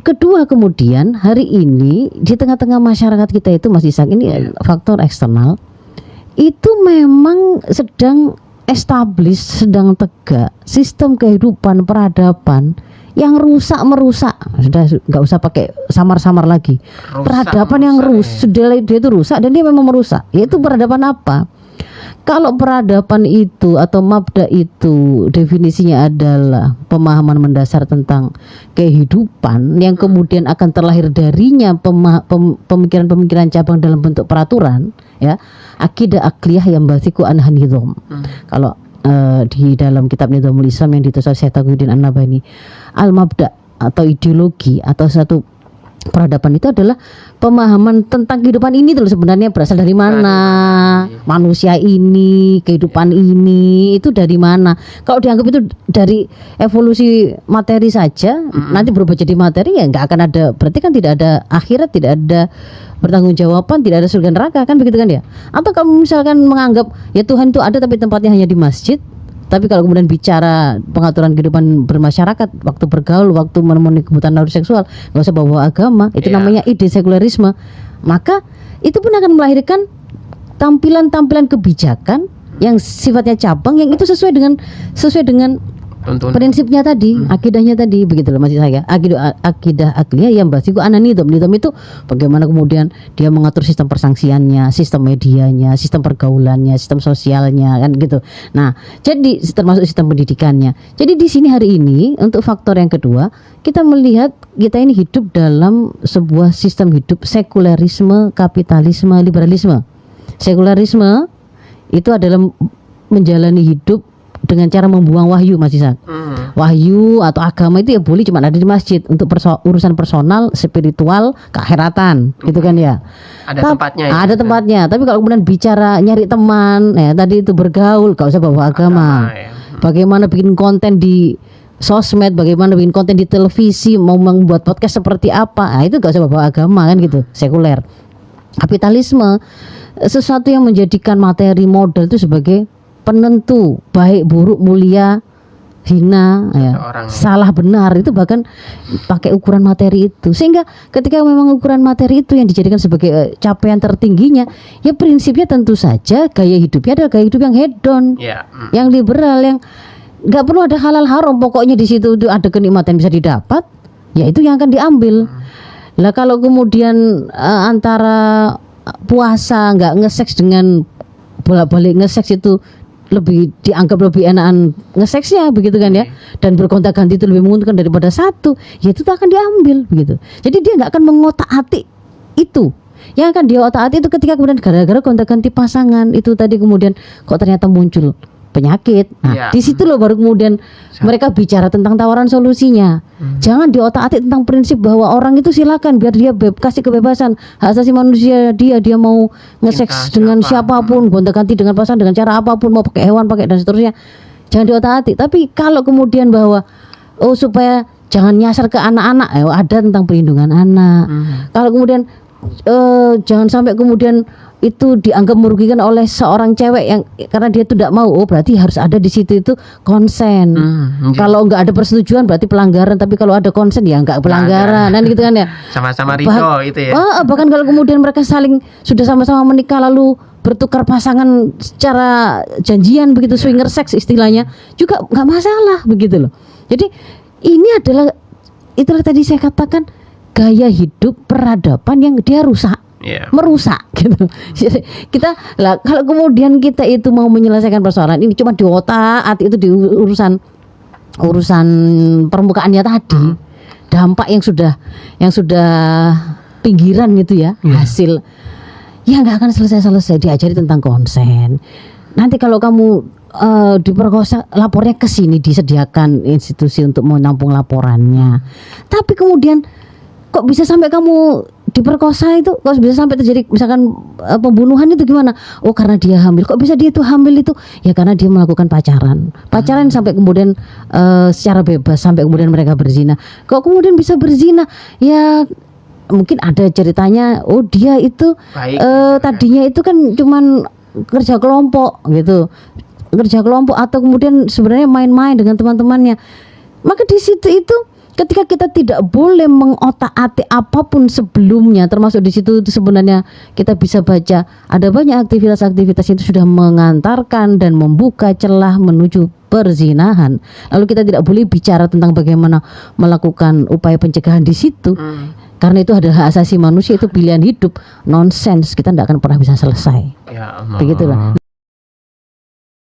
Kedua kemudian hari ini di tengah-tengah masyarakat kita itu Mas Ishak, ini faktor eksternal itu memang sedang establish, sedang tegak sistem kehidupan peradaban yang merusak. Sudah nggak usah pakai samar-samar lagi. Peradaban yang sudah dia itu rusak dan dia memang merusak. Yaitu peradaban apa? Kalau peradaban itu atau mabda itu definisinya adalah pemahaman mendasar tentang kehidupan yang kemudian akan terlahir darinya pemikiran-pemikiran cabang dalam bentuk peraturan, ya, akidah akliyah yang basiku anhan nizam. Kalau di dalam kitab Nizamul Islam yang ditulis oleh Syekh Taqiyuddin An-Nabhani, al-mabda atau ideologi atau satu peradaban itu adalah pemahaman tentang kehidupan ini tuh sebenarnya berasal dari mana, manusia ini, kehidupan ini itu dari mana. Kalau dianggap itu dari evolusi materi saja, nanti berubah jadi materi, ya nggak akan ada, berarti kan tidak ada akhirat, tidak ada pertanggungjawaban, tidak ada surga neraka, kan begitu kan ya. Atau kalau misalkan menganggap ya Tuhan itu ada tapi tempatnya hanya di masjid, tapi kalau kemudian bicara pengaturan kehidupan bermasyarakat, waktu bergaul, waktu memenuhi kebutuhan naluri seksual, nggak usah bawa agama, itu namanya ide sekularisme. Maka itu pun akan melahirkan tampilan-tampilan kebijakan yang sifatnya cabang, yang itu sesuai dengan prinsipnya tadi, akidahnya tadi, begitu loh maksud saya. Akidah akliyah yang basiku ananidom. Nidom itu bagaimana kemudian dia mengatur sistem persangsiannya, sistem medianya, sistem pergaulannya, sistem sosialnya, kan gitu. Nah, jadi termasuk sistem pendidikannya. Jadi di sini hari ini untuk faktor yang kedua, kita melihat kita ini hidup dalam sebuah sistem hidup sekularisme, kapitalisme, liberalisme. Sekularisme itu adalah menjalani hidup dengan cara membuang wahyu, Mas Ishak. Wahyu atau agama itu ya boleh cuma ada di masjid untuk urusan personal, spiritual, keakhiratan, gitu kan ya. Ada tempatnya. Ya, ada tempatnya. Tapi kalau kemudian bicara nyari teman, ya tadi itu bergaul, gak usah bawa agama. Ya. Bagaimana bikin konten di sosmed, bagaimana bikin konten di televisi, mau membuat podcast seperti apa, nah, itu gak usah bawa agama, kan gitu. Sekuler. Kapitalisme sesuatu yang menjadikan materi modal itu sebagai penentu baik buruk, mulia hina, ya, salah benar, itu bahkan pakai ukuran materi itu. Sehingga ketika memang ukuran materi itu yang dijadikan sebagai capaian tertingginya, ya prinsipnya tentu saja gaya hidupnya adalah gaya hidup yang hedon, yang liberal, yang nggak perlu ada halal haram. Pokoknya di situ itu ada kenikmatan bisa didapat, ya itu yang akan diambil. Lah kalau kemudian antara puasa nggak ngeseks dengan bolak-balik ngeseks itu lebih dianggap lebih enakan ngeseksnya, begitu kan ya, dan bergonta-ganti itu lebih menguntungkan daripada satu, ya itu akan diambil begitu. Jadi dia nggak akan mengotak-atik itu. Yang akan dia otak-atik itu ketika kemudian gara-gara gonta-ganti pasangan itu tadi kemudian kok ternyata muncul penyakit. Nah, di situ loh baru kemudian mereka bicara tentang tawaran solusinya. Jangan diotak-atik tentang prinsip bahwa orang itu silakan biar dia kasih kebebasan hak asasi manusia, dia mau ngeseks dengan siapapun, gonta-ganti dengan pasangan dengan cara apapun, mau pakai hewan, pakai dan seterusnya. Jangan diotak-atik. Tapi kalau kemudian bahwa supaya jangan nyasar ke anak-anak, ada tentang perlindungan anak. Kalau kemudian jangan sampai kemudian itu dianggap merugikan oleh seorang cewek yang karena dia itu tidak mau, berarti harus ada di situ itu konsen. Kalau nggak ada persetujuan berarti pelanggaran, tapi kalau ada konsen ya nggak pelanggaran, kan gitu kan ya. Sama-sama ridho itu ya. Bahkan kalau kemudian mereka sudah sama-sama menikah lalu bertukar pasangan secara janjian begitu, swinger sex istilahnya, juga nggak masalah begitu loh. Jadi ini adalah itulah tadi saya katakan gaya hidup peradaban yang dia rusak. Merusak gitu. Kita lah kalau kemudian kita itu mau menyelesaikan persoalan ini cuma di otak, itu di urusan permukaannya tadi, dampak yang sudah pinggiran gitu ya, hasil ya nggak akan selesai diajari tentang konsen. Nanti kalau kamu diperkosa, lapornya ke sini, disediakan institusi untuk menampung laporannya. Tapi kemudian kok bisa sampai kamu diperkosa itu, kok bisa sampai terjadi misalkan pembunuhan itu gimana? Oh karena dia hamil. Kok bisa dia itu hamil itu? Ya karena dia melakukan pacaran sampai kemudian secara bebas, sampai kemudian mereka berzina. Kok kemudian bisa berzina? Ya mungkin ada ceritanya, oh dia itu tadinya itu kan cuman kerja kelompok gitu, atau kemudian sebenarnya main-main dengan teman-temannya. Maka di situ itu Ketika kita tidak boleh mengotak-atik apapun sebelumnya, termasuk di situ itu sebenarnya kita bisa baca ada banyak aktivitas-aktivitas itu sudah mengantarkan dan membuka celah menuju perzinahan. Lalu kita tidak boleh bicara tentang bagaimana melakukan upaya pencegahan di situ. Karena itu adalah hak asasi manusia, itu pilihan hidup. Nonsens, kita tidak akan pernah bisa selesai. Ya, Begitulah.